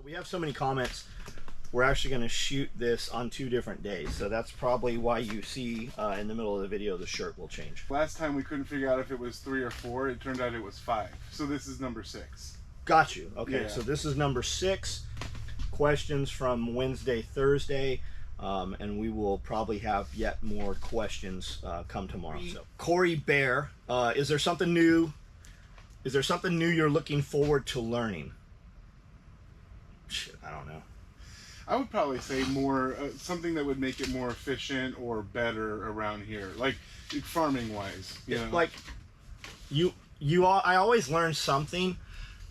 We have so many comments. We're actually going to shoot this on 2 different days, so that's probably why you see in the middle of the video the shirt will change. Last time we couldn't figure out if it was 3 or 4. It turned out it was 5. So this is number 6. Got you. Okay, yeah. So this is number 6. Questions from Wednesday, Thursday, and we will probably have yet more questions come tomorrow. So, Corey Bear, is there something new? Is there something new you're looking forward to learning? Shit, I don't know. I would probably say more something that would make it more efficient or better around here, like farming wise. You know? Like I always learn something.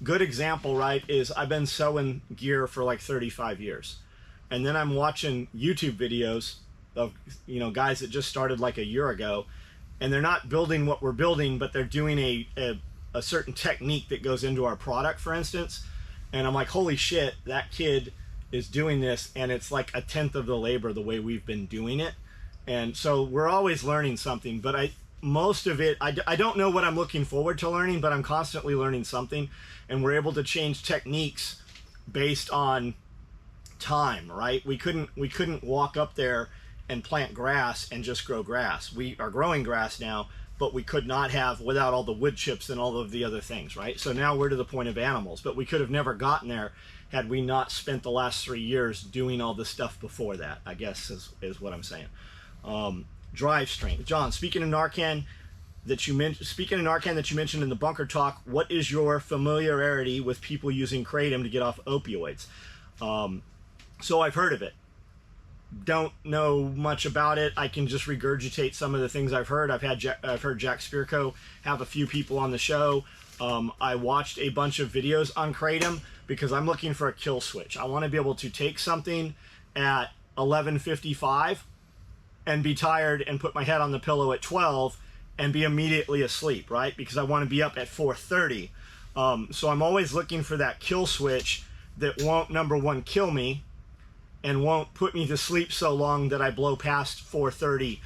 Good example, right? Is I've been sewing gear for like 35 years, and then I'm watching YouTube videos of guys that just started like a year ago, and they're not building what we're building, but they're doing a certain technique that goes into our product, for instance. And I'm like, holy shit, that kid is doing this, and it's like 1/10 of the labor the way we've been doing it. And so we're always learning something, but most of it, I don't know what I'm looking forward to learning, but I'm constantly learning something, and we're able to change techniques based on time, right? We couldn't walk up there and plant grass and just grow grass. We are growing grass now, but we could not have without all the wood chips and all of the other things, right? So now we're to the point of animals, but we could have never gotten there had we not spent the last 3 years doing all this stuff before that, I guess is what I'm saying. Drive strength. John, speaking of Narcan that you mentioned in the bunker talk, what is your familiarity with people using kratom to get off opioids? So I've heard of it. Don't know much about it. I can just regurgitate some of the things I've heard. I've heard Jack Spirko have a few people on the show. I watched a bunch of videos on kratom because I'm looking for a kill switch. I want to be able to take something at 11:55 and be tired and put my head on the pillow at 12 and be immediately asleep, right? Because I want to be up at 4:30. So I'm always looking for that kill switch that won't, number one, kill me, and won't put me to sleep so long that I blow past 4:30.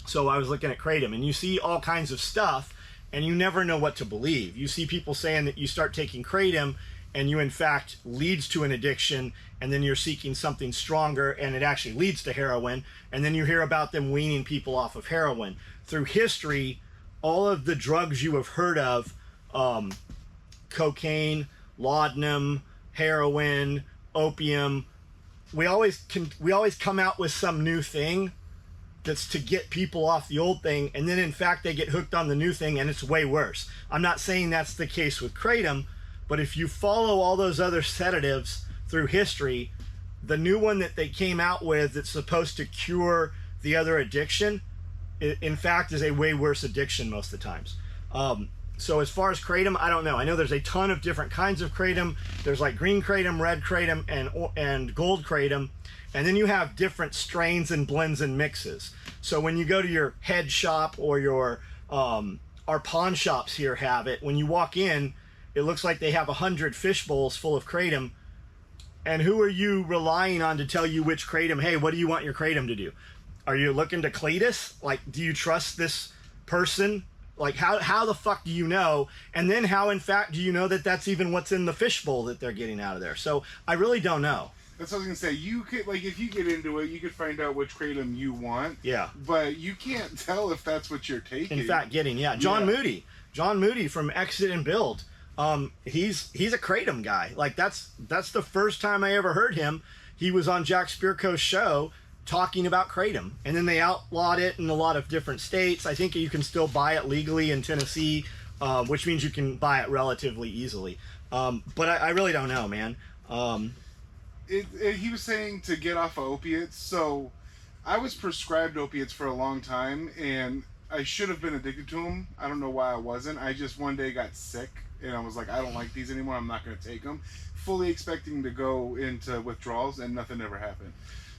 So I was looking at kratom, and you see all kinds of stuff, and you never know what to believe. You see people saying that you start taking kratom, and you in fact leads to an addiction, and then you're seeking something stronger, and it actually leads to heroin, and then you hear about them weaning people off of heroin. Through history, all of the drugs you have heard of, cocaine, laudanum, heroin, opium, we always come out with some new thing that's to get people off the old thing, and then in fact they get hooked on the new thing and it's way worse. I'm not saying that's the case with kratom, but if you follow all those other sedatives through history, the new one that they came out with that's supposed to cure the other addiction, in fact is a way worse addiction most of the times. So as far as kratom, I don't know. I know there's a ton of different kinds of kratom. There's like green kratom, red kratom, and gold kratom. And then you have different strains and blends and mixes. So when you go to your head shop or our pawn shops here have it, when you walk in, it looks like they have 100 fish bowls full of kratom. And who are you relying on to tell you which kratom? Hey, what do you want your kratom to do? Are you looking to Cletus? Like, do you trust this person? Like, how the fuck do you know? And then how, in fact, do you know that that's even what's in the fishbowl that they're getting out of there? So I really don't know. That's what I was going to say. You could, like, if you get into it, you could find out which kratom you want. Yeah. But you can't tell if that's what you're taking. In fact, John Moody from Exit and Build. He's a kratom guy. Like, that's the first time I ever heard him. He was on Jack Spirko's show talking about kratom, and then they outlawed it in a lot of different states. I think you can still buy it legally in Tennessee, which means you can buy it relatively easily. But I really don't know, man. He was saying to get off of opiates. So I was prescribed opiates for a long time, and I should have been addicted to them. I don't know why I wasn't. I just one day got sick, and I was like, I don't like these anymore. I'm not going to take them. Fully expecting to go into withdrawals, and nothing ever happened.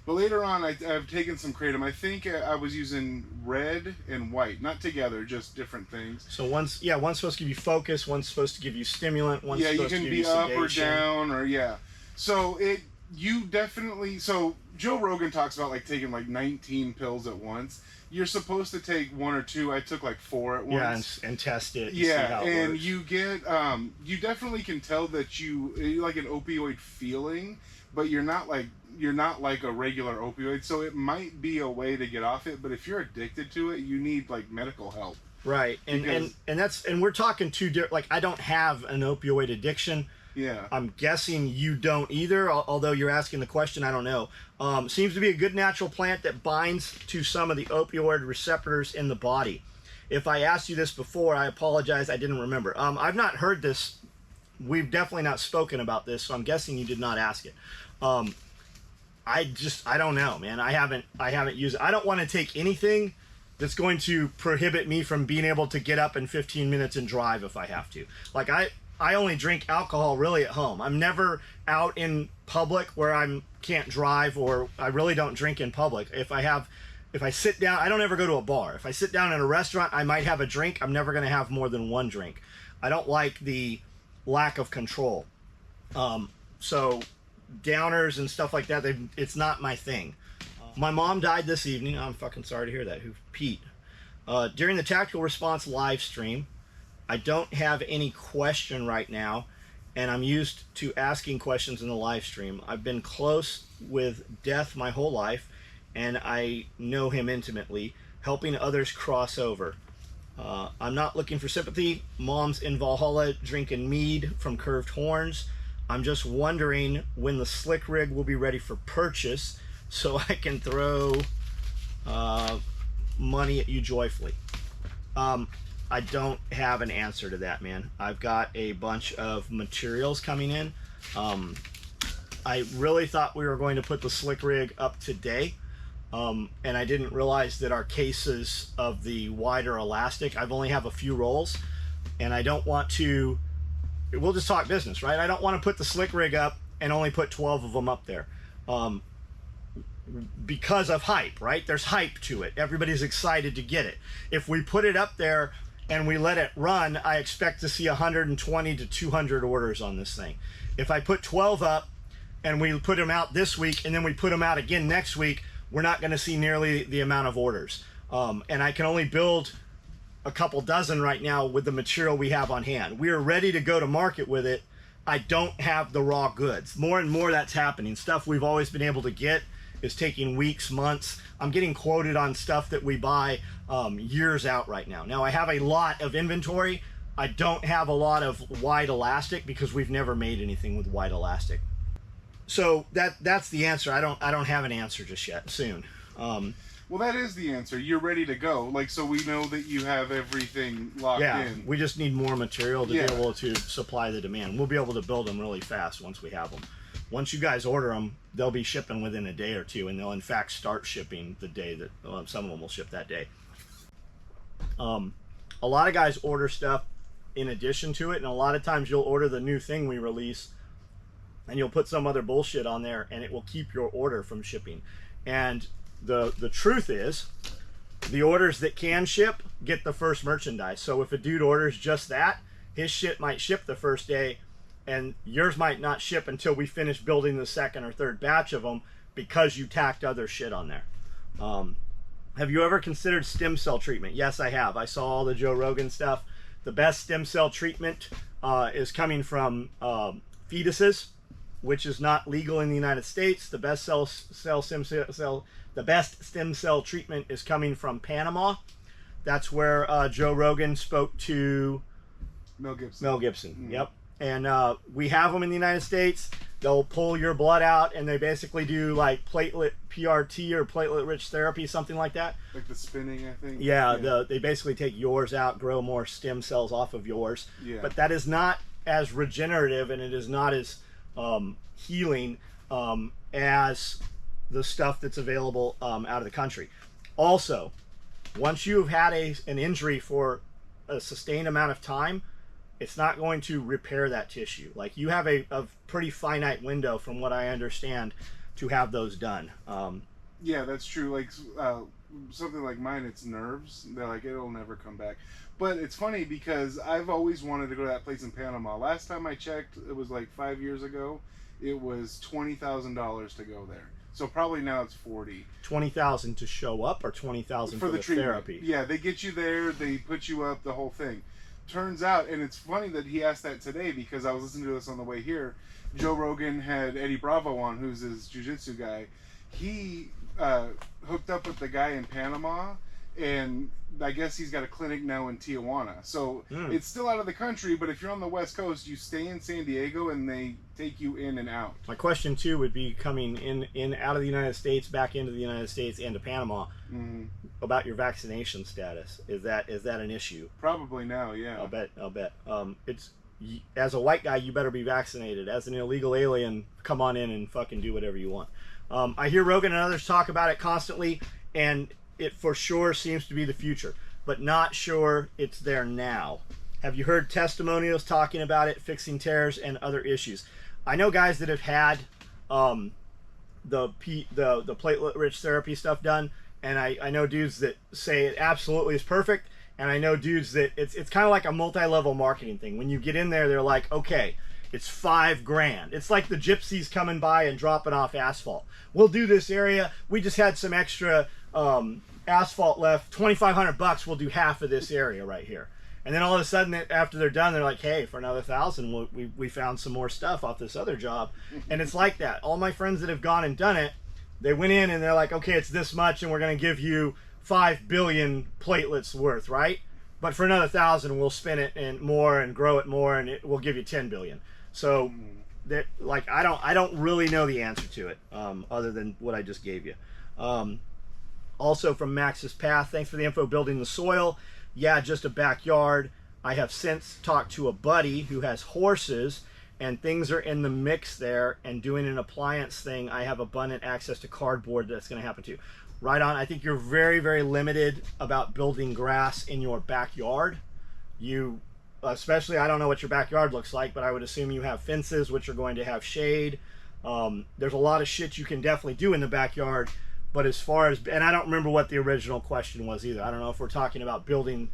But later on, I've taken some kratom. I think I was using red and white, not together, just different things. So one's supposed to give you focus, one's supposed to give you stimulant, one's supposed to give you sedation. You can be up or down, or So You definitely. So Joe Rogan talks about like taking like 19 pills at once. You're supposed to take one or two. I took like four at Yeah, once. and test it. And see Yeah, how it and works. you get you definitely can tell that you like an opioid feeling, but you're not like a regular opioid. So it might be a way to get off it, but if you're addicted to it, you need like medical help. Right, and Because and we're talking two different. Like, I don't have an opioid addiction. yeah, I'm guessing you don't either. Although you're asking the question, I don't know. Seems to be a good natural plant that binds to some of the opioid receptors in the body. If I asked you this before, I apologize. I didn't remember. I've not heard this. We've definitely not spoken about this, so I'm guessing you did not ask it. I don't know, man. I haven't used it. I don't want to take anything that's going to prohibit me from being able to get up in 15 minutes and drive if I have to. Like, I only drink alcohol really at home. I'm never out in public where I can't drive, or I really don't drink in public. If I sit down, I don't ever go to a bar. If I sit down in a restaurant, I might have a drink. I'm never going to have more than one drink. I don't like the lack of control. So downers and stuff like that, it's not my thing. My mom died this evening. I'm fucking sorry to hear that. Pete. During the tactical response live stream, I don't have any question right now, and I'm used to asking questions in the live stream. I've been close with Death my whole life, and I know him intimately, helping others cross over. I'm not looking for sympathy. Mom's in Valhalla drinking mead from Curved Horns. I'm just wondering when the slick rig will be ready for purchase so I can throw money at you joyfully. I don't have an answer to that, man. I've got a bunch of materials coming in. I really thought we were going to put the slick rig up today, and I didn't realize that our cases of the wider elastic, I've only have a few rolls, and I don't want to, we'll just talk business, right? I don't want to put the slick rig up and only put 12 of them up there. Because of hype, right? There's hype to it. Everybody's excited to get it. If we put it up there and we let it run, I expect to see 120 to 200 orders on this thing. If I put 12 up and we put them out this week and then we put them out again next week, we're not going to see nearly the amount of orders. And I can only build a couple dozen right now with the material we have on hand. We are ready to go to market with it. I don't have the raw goods. More and more that's happening. Stuff we've always been able to get is taking weeks, months. I'm getting quoted on stuff that we buy years out right now. Now, I have a lot of inventory. I don't have a lot of wide elastic because we've never made anything with wide elastic. So that's the answer. I don't have an answer just yet. Soon. well, that is the answer. You're ready to go. Like, so we know that you have everything locked in. We just need more material to be able to supply the demand. We'll be able to build them really fast once we have them. Once you guys order them, they'll be shipping within a day or two, and they'll in fact start shipping the day that some of them will ship that day. A lot of guys order stuff in addition to it, and a lot of times you'll order the new thing we release and you'll put some other bullshit on there and it will keep your order from shipping. And the truth is, the orders that can ship get the first merchandise. So if a dude orders just that, his shit might ship the first day and yours might not ship until we finish building the second or third batch of them because you tacked other shit on there. Have you ever considered stem cell treatment? Yes, I have. I saw all the Joe Rogan stuff. The best stem cell treatment is coming from fetuses, which is not legal in the United States. The best the best stem cell treatment is coming from Panama. That's where Joe Rogan spoke to Mel Gibson. Mm-hmm. Yep. And we have them in the United States. They'll pull your blood out, and they basically do like platelet PRT or platelet-rich therapy, something like that. Like the spinning, I think. Yeah. They basically take yours out, grow more stem cells off of yours. Yeah. But that is not as regenerative, and it is not as healing as the stuff that's available out of the country. Also, once you've had an injury for a sustained amount of time, it's not going to repair that tissue. Like, you have a pretty finite window, from what I understand, to have those done. Yeah, that's true. Like something like mine, it's nerves. They're like, it'll never come back. But it's funny because I've always wanted to go to that place in Panama. Last time I checked, it was like 5 years ago, it was $20,000 to go there. So probably now it's 40. 20,000 to show up, or 20,000 for the treatment. therapy? Yeah, they get you there, they put you up, the whole thing. Turns out, and it's funny that he asked that today because I was listening to this on the way here. Joe Rogan had Eddie Bravo on, who's his jiu-jitsu guy. He hooked up with the guy in Panama, and I guess he's got a clinic now in Tijuana. So it's still out of the country, but if you're on the West Coast, you stay in San Diego and they take you in and out. My question too would be, coming in out of the United States, back into the United States and to Panama, about your vaccination status. Is that an issue? Probably now, yeah. I'll bet. It's, as a white guy, you better be vaccinated. As an illegal alien, come on in and fucking do whatever you want. I hear Rogan and others talk about it constantly, and it for sure seems to be the future, but not sure it's there now. Have you heard testimonials talking about it, fixing tears and other issues? I know guys that have had the platelet-rich therapy stuff done, and I know dudes that say it absolutely is perfect, and I know dudes that it's kind of like a multi-level marketing thing. When you get in there, they're like, okay, it's $5,000. It's like the gypsies coming by and dropping off asphalt. We'll do this area. We just had some extra asphalt left. $2,500. We'll do half of this area right here. And then all of a sudden, after they're done, they're like, hey, for another $1,000, we found some more stuff off this other job. And it's like that. All my friends that have gone and done it, they went in and they're like, okay, it's this much, and we're going to give you 5 billion platelets worth, right? But for another $1,000, we'll spin it and more and grow it more, and we'll give you 10 billion. So, that, like, I don't really know the answer to it, other than what I just gave you. Also from Max's Path, thanks for the info. Building the soil. Yeah, just a backyard. I have since talked to a buddy who has horses, and things are in the mix there, and doing an appliance thing, I have abundant access to cardboard that's going to happen too. Right on. I think you're very, very limited about building grass in your backyard. You, especially, I don't know what your backyard looks like, but I would assume you have fences, which are going to have shade. There's a lot of shit you can definitely do in the backyard. But as far as, and I don't remember what the original question was either. I don't know if we're talking about building,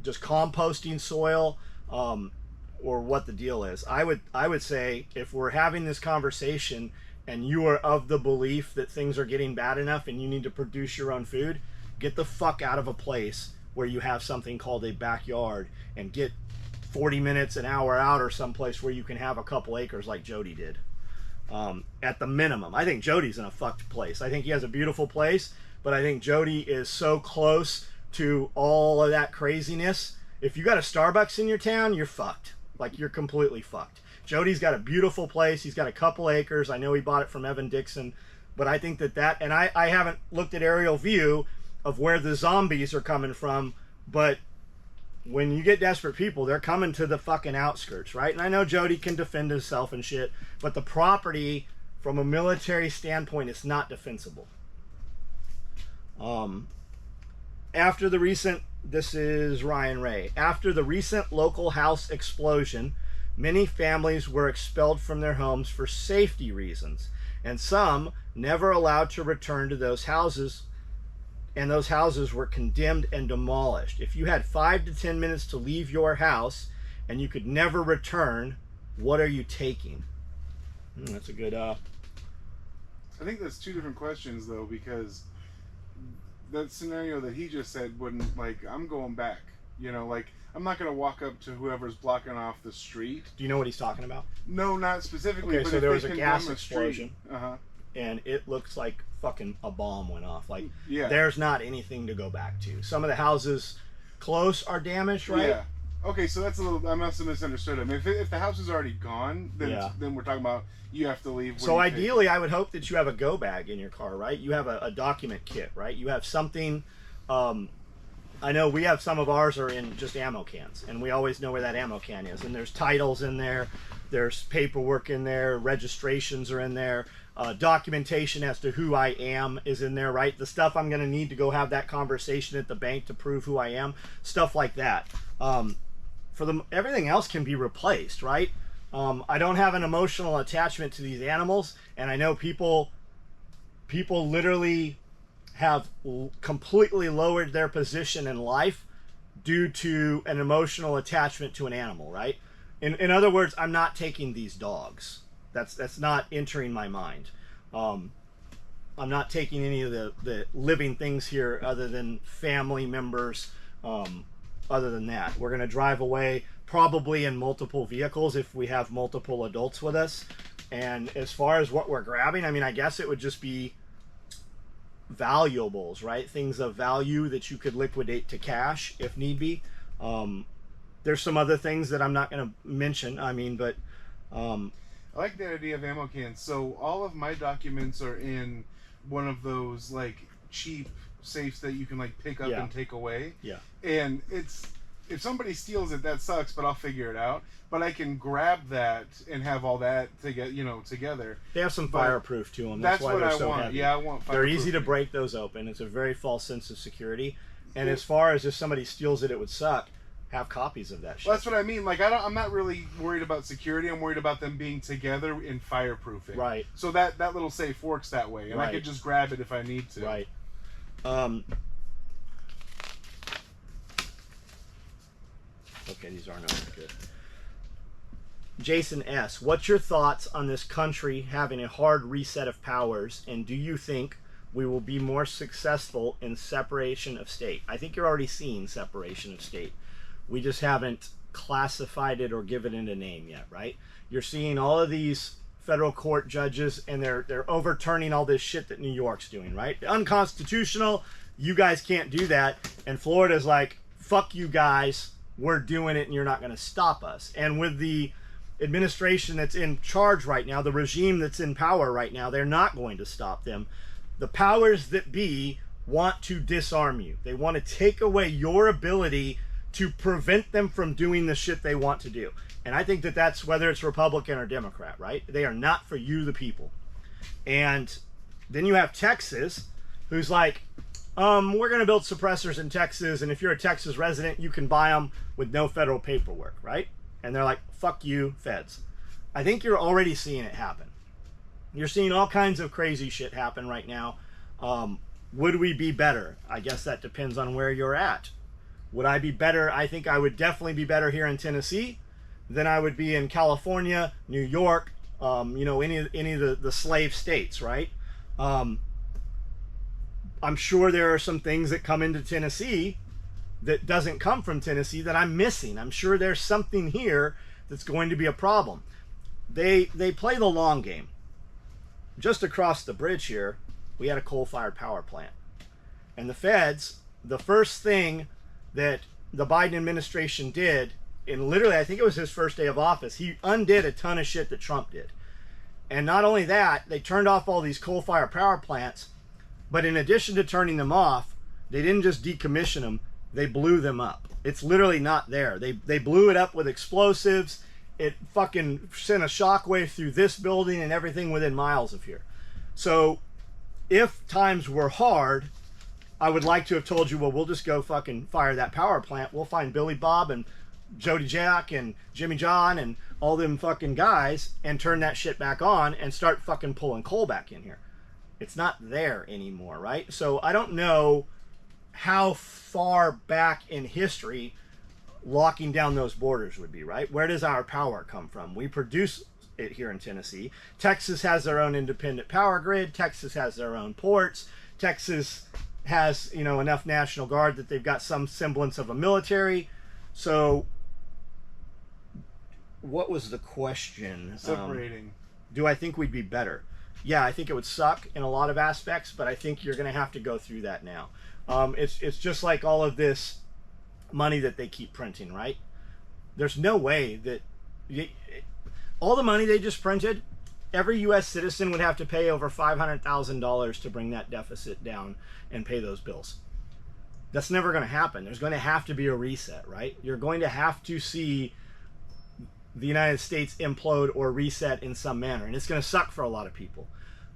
just composting soil, or what the deal is. I would say, if we're having this conversation and you are of the belief that things are getting bad enough and you need to produce your own food, get the fuck out of a place where you have something called a backyard, and get 40 minutes, an hour out, or someplace where you can have a couple acres like Jody did. At the minimum. I think Jody's in a fucked place. I think he has a beautiful place, but I think Jody is so close to all of that craziness. If you got a Starbucks in your town, you're fucked. Like, you're completely fucked. Jody's got a beautiful place. He's got a couple acres. I know he bought it from Evan Dixon, but I think that, and I haven't looked at aerial view of where the zombies are coming from, but when you get desperate people, they're coming to the fucking outskirts, right? And I know Jody can defend himself and shit, but the property, from a military standpoint, is not defensible. After the recent, this is Ryan Ray, after the recent local house explosion, many families were expelled from their homes for safety reasons, and some never allowed to return to those houses, and those houses were condemned and demolished. If you had 5 to 10 minutes to leave your house and you could never return, what are you taking? That's a good... I think that's two different questions, though, because that scenario that he just said wouldn't, like, I'm going back. You know, like, I'm not going to walk up to whoever's blocking off the street. Do you know what he's talking about? No, not specifically. Okay, but so if there they was a can gas run the explosion. street, and it looks like fucking a bomb went off. Like, yeah. There's not anything to go back to. Some of the houses close are damaged, right? Yeah. Okay, so that's a little... I must have misunderstood him. If the house is already gone, then then we're talking about you have to leave. So ideally, I would hope that you have a go bag in your car, right? You have a document kit, right? You have something... I know we have some of ours are in just ammo cans, and we always know where that ammo can is. And there's titles in there, there's paperwork in there, registrations are in there, documentation as to who I am is in there, right? The stuff I'm going to need to go have that conversation at the bank to prove who I am, stuff like that. Everything else can be replaced, right? I don't have an emotional attachment to these animals, and I know people literally have completely lowered their position in life due to an emotional attachment to an animal, right? In other words, I'm not taking these dogs. That's not entering my mind. I'm not taking any of the living things here other than family members. Other than that, we're going to drive away probably in multiple vehicles if we have multiple adults with us. And as far as what we're grabbing, I mean, I guess it would just be valuables, right? Things of value that you could liquidate to cash if need be. There's some other things that I'm not going to mention. I mean, but I like the idea of ammo cans. So all of my documents are in one of those like cheap safes that you can like pick up and take away. Yeah. And it's, if somebody steals it, that sucks, but I'll figure it out. But I can grab that and have all that together. They have some fireproof to them. That's why what they're I so want. heavy. Yeah, I want They're fireproof. easy to break those open. It's a very false sense of security. And as far as if somebody steals it, it would suck. Have copies of that shit. Well, that's what I mean. Like, I'm not really worried about security. I'm worried about them being together in fireproofing. Right. So that little safe works that way, and I could just grab it if I need to. Right. Okay, these aren't good. Jason S., what's your thoughts on this country having a hard reset of powers, and do you think we will be more successful in separation of state? I think you're already seeing separation of state. We just haven't classified it or given it a name yet, right? You're seeing all of these federal court judges, and they're overturning all this shit that New York's doing, right? Unconstitutional. You guys can't do that. And Florida's like, fuck you guys. We're doing it, and you're not going to stop us. And with the administration that's in charge right now, the regime that's in power right now, they're not going to stop them. The powers that be want to disarm you. They want to take away your ability to prevent them from doing the shit they want to do. And I think that that's whether it's Republican or Democrat, right? They are not for you, the people. And then you have Texas, who's like, we're going to build suppressors in Texas, and if you're a Texas resident, you can buy them with no federal paperwork, right? And they're like, fuck you, feds. I think you're already seeing it happen. You're seeing all kinds of crazy shit happen right now. Would we be better? I guess that depends on where you're at. Would I be better? I think I would definitely be better here in Tennessee than I would be in California, New York, any of the slave states, right? I'm sure there are some things that come into Tennessee that doesn't come from Tennessee that I'm missing. I'm sure there's something here that's going to be a problem. They play the long game. Just across the bridge here, we had a coal-fired power plant. And the feds, the first thing that the Biden administration did, and literally I think it was his first day of office, he undid a ton of shit that Trump did. And not only that, they turned off all these coal-fired power plants, but in addition to turning them off, they didn't just decommission them, they blew them up. It's literally not there. They blew it up with explosives. It fucking sent a shockwave through this building and everything within miles of here. So if times were hard, I would like to have told you, well, we'll just go fucking fire that power plant. We'll find Billy Bob and Jody Jack and Jimmy John and all them fucking guys and turn that shit back on and start fucking pulling coal back in here. It's not there anymore, right? So I don't know how far back in history locking down those borders would be, right? Where does our power come from? We produce it here in Tennessee. Texas has their own independent power grid. Texas has their own ports. Texas has, enough National Guard that they've got some semblance of a military. So what was the question? Separating. Do I think we'd be better? Yeah, I think it would suck in a lot of aspects, but I think you're going to have to go through that now. It's just like all of this money that they keep printing, right? There's no way that all the money they just printed, every U.S. citizen would have to pay over $500,000 to bring that deficit down and pay those bills. That's never going to happen. There's going to have to be a reset, right? You're going to have to see the United States implode or reset in some manner, and it's going to suck for a lot of people.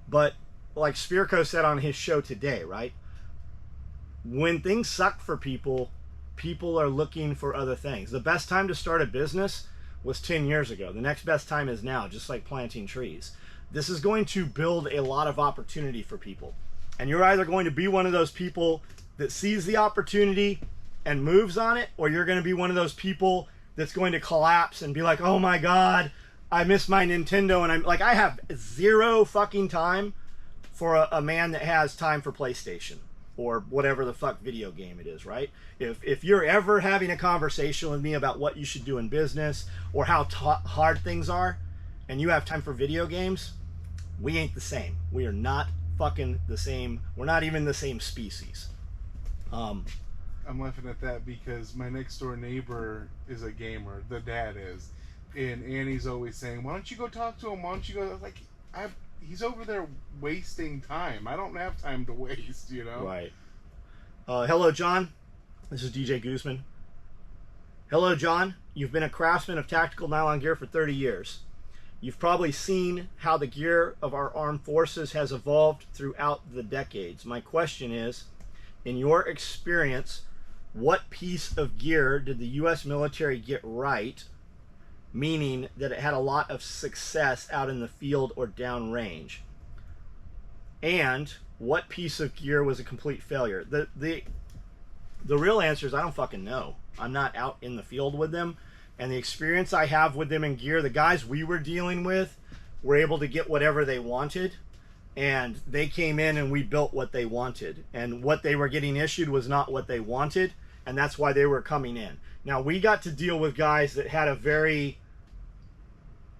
But like Spirko said on his show today, right? When things suck for people, people are looking for other things. The best time to start a business was 10 years ago. The next best time is now, just like planting trees. This is going to build a lot of opportunity for people. And you're either going to be one of those people that sees the opportunity and moves on it, or you're going to be one of those people that's going to collapse and be like, oh my God, I miss my Nintendo, and I'm like, I have zero fucking time for a man that has time for PlayStation or whatever the fuck video game it is, right? If you're ever having a conversation with me about what you should do in business or how hard things are, and you have time for video games, we ain't the same. We are not fucking the same. We're not even the same species. I'm laughing at that because my next door neighbor is a gamer. The dad is. And Annie's always saying, why don't you go talk to him? Why don't you go? Like, he's over there wasting time. I don't have time to waste, you know? Right. Hello, John. This is DJ Guzman. Hello, John. You've been a craftsman of tactical nylon gear for 30 years. You've probably seen how the gear of our armed forces has evolved throughout the decades. My question is, in your experience, what piece of gear did the U.S. military get right, meaning that it had a lot of success out in the field or downrange? And what piece of gear was a complete failure? The real answer is I don't fucking know. I'm not out in the field with them. And the experience I have with them in gear, the guys we were dealing with were able to get whatever they wanted. And they came in and we built what they wanted. And what they were getting issued was not what they wanted. And that's why they were coming in. Now, we got to deal with guys that had a very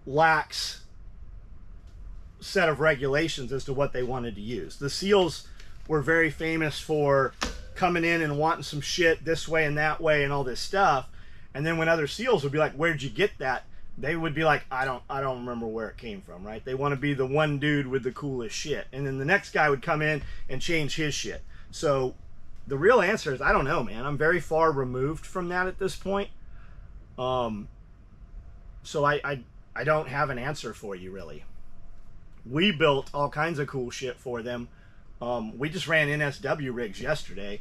lax set of regulations as to what they wanted to use. The SEALs were very famous for coming in and wanting some shit this way and that way and all this stuff. And then when other SEALs would be like, where'd you get that? They would be like, I don't remember where it came from, right? They want to be the one dude with the coolest shit. And then the next guy would come in and change his shit. So the real answer is I don't know, man. I'm very far removed from that at this point. So I don't have an answer for you, really. We built all kinds of cool shit for them. We just ran NSW rigs yesterday.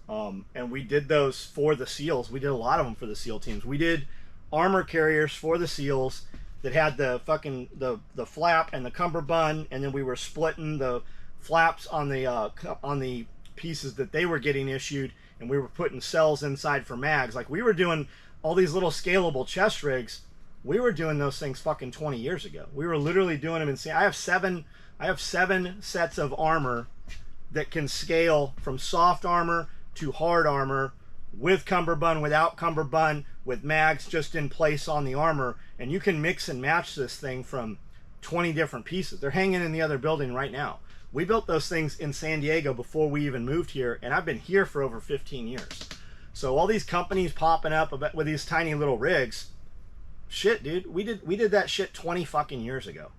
And we did those for the SEALs. We did a lot of them for the SEAL teams. We did armor carriers for the SEALs that had the fucking the flap and the cummerbund, and then we were splitting the flaps on the pieces that they were getting issued, and we were putting cells inside for mags. Like, we were doing all these little scalable chest rigs. We were doing those things fucking 20 years ago. We were literally doing them I have seven sets of armor that can scale from soft armor to hard armor, with cummerbund, without cummerbund, with mags just in place on the armor, and you can mix and match this thing from 20 different pieces. They're hanging in the other building right now. We built those things in San Diego before we even moved here, and I've been here for over 15 years. So all these companies popping up with these tiny little rigs, shit, dude, we did that shit 20 fucking years ago.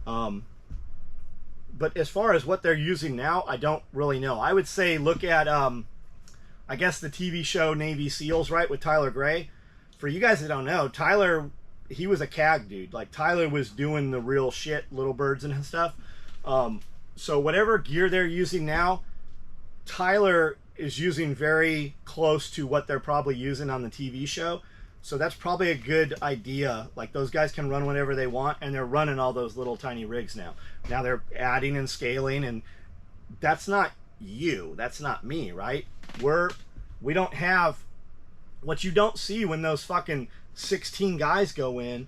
But as far as what they're using now, I don't really know. I would say look at I guess the TV show Navy SEALs, right, with Tyler Gray. For you guys that don't know, Tyler, he was a CAG dude. Like, Tyler was doing the real shit, little birds and stuff. So whatever gear they're using now, Tyler is using very close to what they're probably using on the TV show. So that's probably a good idea. Like, those guys can run whatever they want, and they're running all those little tiny rigs now. Now they're adding and scaling, and that's not you. That's not me, right? We don't have what you don't see when those fucking 16 guys go in.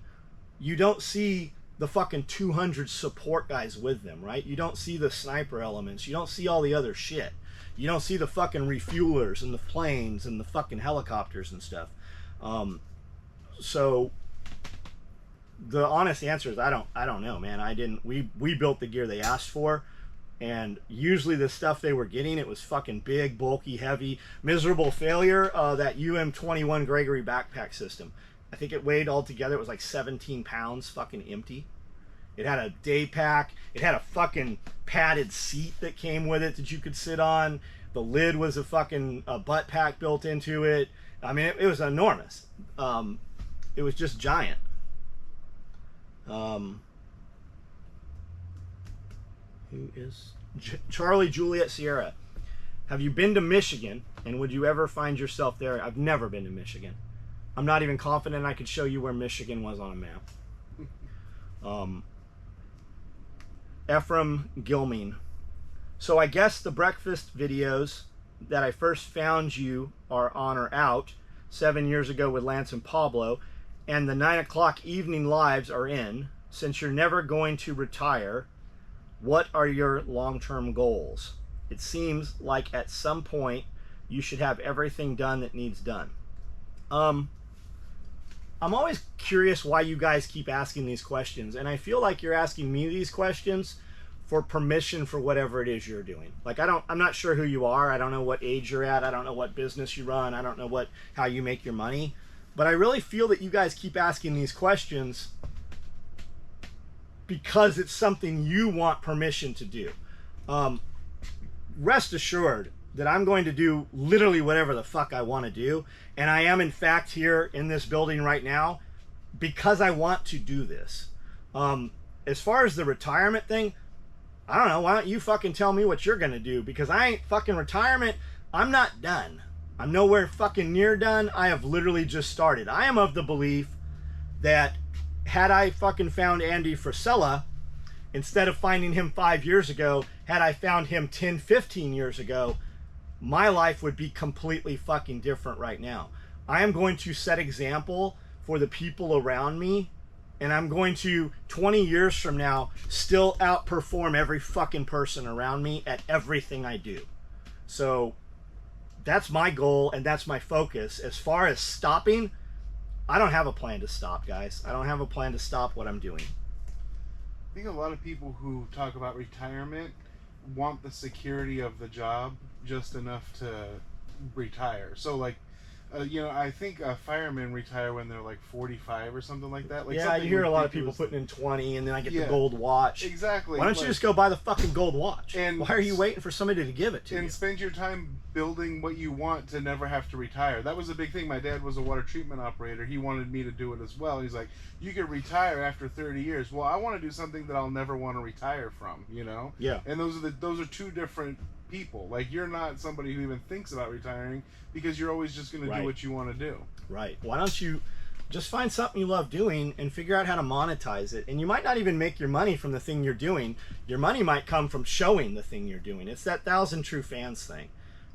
You don't see the fucking 200 support guys with them, right? You don't see the sniper elements. You don't see all the other shit. You don't see the fucking refuelers and the planes and the fucking helicopters and stuff. So the honest answer is I don't know, man. We built the gear they asked for. And usually the stuff they were getting, it was fucking big, bulky, heavy. Miserable failure, that UM-21 Gregory backpack system. I think it weighed altogether, it was like 17 pounds, fucking empty. It had a day pack. It had a fucking padded seat that came with it that you could sit on. The lid was a fucking butt pack built into it. I mean, it was enormous. It was just giant. Who is Charlie Juliet Sierra? Have you been to Michigan, and would you ever find yourself there? I've never been to Michigan. I'm not even confident I could show you where Michigan was on a map. Ephraim Gilming. So I guess the breakfast videos that I first found you are on or out 7 years ago with Lance and Pablo, and the 9 o'clock evening lives are in, since you're never going to retire, what are your long-term goals? It seems like at some point you should have everything done that needs done. I'm always curious why you guys keep asking these questions, and I feel like you're asking me these questions for permission for whatever it is you're doing. Like, I'm not sure who you are. I don't know what age you're at. I don't know what business you run. I don't know how you make your money. But I really feel that you guys keep asking these questions because it's something you want permission to do. Rest assured that I'm going to do literally whatever the fuck I want to do. And I am, in fact, here in this building right now because I want to do this. As far as the retirement thing, I don't know. Why don't you fucking tell me what you're going to do? Because I ain't fucking retirement. I'm not done. I'm nowhere fucking near done. I have literally just started. I am of the belief that had I fucking found Andy Frisella, instead of finding him 5 years ago, had I found him 10, 15 years ago, my life would be completely fucking different right now. I am going to set example for the people around me, and I'm going to, 20 years from now, still outperform every fucking person around me at everything I do. So that's my goal, and that's my focus. As far as stopping, I don't have a plan to stop, guys. I don't have a plan to stop what I'm doing. I think a lot of people who talk about retirement want the security of the job just enough to retire. So, like, I think firemen retire when they're like 45 or something like that. Like, yeah, you hear a lot of people putting in 20, and then I get the gold watch. Exactly. Why don't you just go buy the fucking gold watch? And why are you waiting for somebody to give it to you? And spend your time building what you want to never have to retire. That was a big thing. My dad was a water treatment operator. He wanted me to do it as well. He's like, you could retire after 30 years. Well, I want to do something that I'll never want to retire from, you know? Yeah. And those are two different people. Like, you're not somebody who even thinks about retiring because you're always just going to do what you want to do. Right. Why don't you just find something you love doing and figure out how to monetize it? And you might not even make your money from the thing you're doing. Your money might come from showing the thing you're doing. It's that 1,000 true fans thing.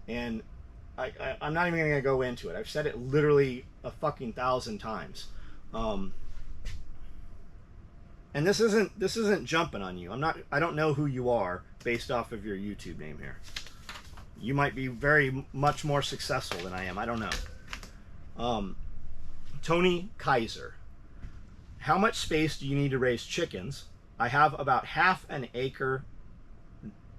And I'm not even going to go into it. I've said it literally a fucking 1,000 times. And this isn't jumping on you. I don't know who you are based off of your YouTube name here. You might be very much more successful than I am. I don't know. Tony Kaiser. How much space do you need to raise chickens? I have about half an acre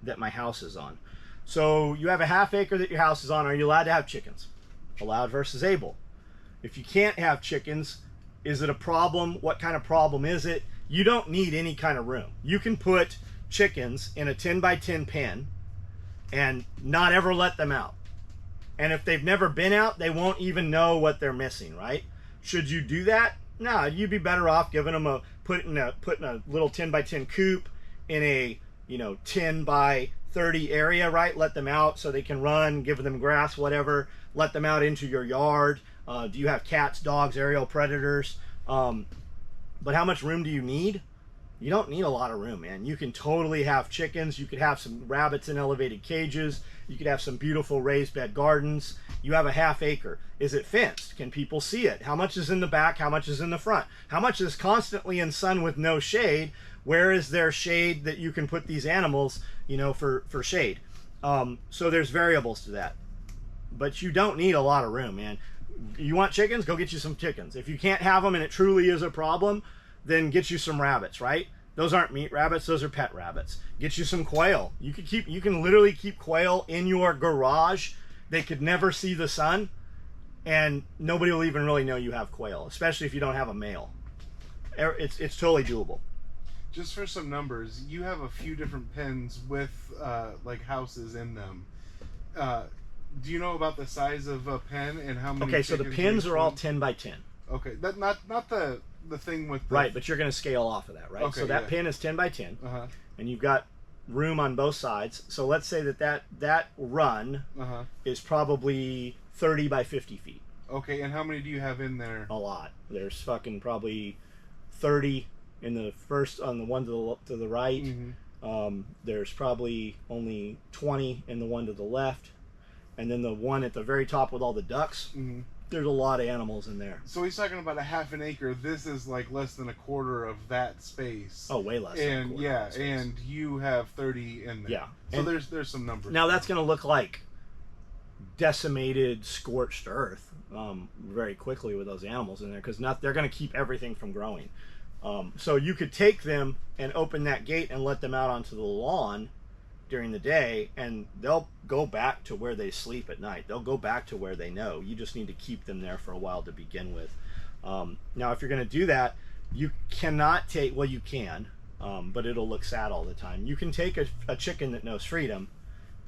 that my house is on. So you have a half acre that your house is on. Are you allowed to have chickens? Allowed versus able. If you can't have chickens, is it a problem? What kind of problem is it? You don't need any kind of room. You can put chickens in a 10 by 10 pen and not ever let them out. And if they've never been out, they won't even know what they're missing, right? Should you do that? No, you'd be better off giving them putting a little 10 by 10 coop in a 10 by 30 area, right? Let them out so they can run, give them grass, whatever. Let them out into your yard. Do you have cats, dogs, aerial predators? But how much room do you need? You don't need a lot of room, man. You can totally have chickens. You could have some rabbits in elevated cages. You could have some beautiful raised bed gardens. You have a half acre. Is it fenced? Can people see it? How much is in the back? How much is in the front? How much is constantly in sun with no shade? Where is there shade that you can put these animals, for shade? So there's variables to that. But you don't need a lot of room, man. You want chickens? Go get you some chickens. If you can't have them and it truly is a problem, then get you some rabbits, right? Those aren't meat rabbits, those are pet rabbits. Get you some quail. You can literally keep quail in your garage. They could never see the sun, and nobody will even really know you have quail, especially if you don't have a male. It's totally doable. Just for some numbers, you have a few different pens with like houses in them. Do you know about the size of a pen and how many? Okay, so the pens are all 10 by 10. Okay, that not the thing with right, but you're going to scale off of that, right? Okay, so that pen is 10 by 10, and you've got room on both sides. So let's say that run is probably 30 by 50 feet. Okay, and how many do you have in there? A lot. There's fucking probably 30 in the first, on the one to the right. There's probably only 20 in the one to the left, and then the one at the very top with all the ducks. There's a lot of animals in there. So he's talking about a half an acre. This is like less than a quarter of that space. Oh, way less. Than a quarter of that space. And you have 30 in there. Yeah. So And there's some numbers. now that's going to look like decimated, scorched earth very quickly with those animals in there, because they're going to keep everything from growing. So you could take them and open that gate and let them out onto the lawn during the day, and they'll go back to where they sleep at night. They'll go back to where they know. You just need to keep them there for a while to begin with. Now, if you're going to do that, you cannot take, well, you can, but it'll look sad all the time. You can take a chicken that knows freedom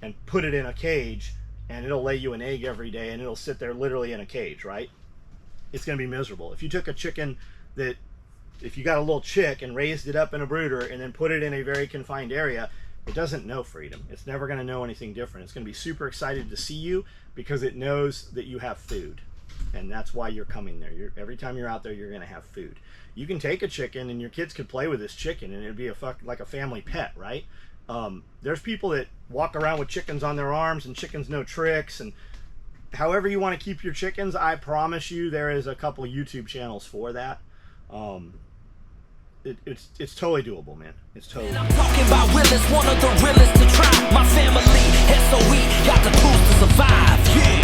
and put it in a cage, and it'll lay you an egg every day, and it'll sit there literally in a cage, right? It's going to be miserable. If you took a chicken that, if you got a little chick and raised it up in a brooder and then put it in a very confined area, it doesn't know freedom. It's never going to know anything different. It's going to be super excited to see you because it knows that you have food. And that's why you're coming there. Every time you're out there, you're going to have food. You can take a chicken and your kids could play with this chicken and it'd be like a family pet, right? There's people that walk around with chickens on their arms, and chickens know tricks. And however you want to keep your chickens, I promise you there is a couple YouTube channels for that. It's totally doable, man. It's totally doable. I'm talking about realest, one of the realest to try. My family, SOE, got the tools to survive. Yeah.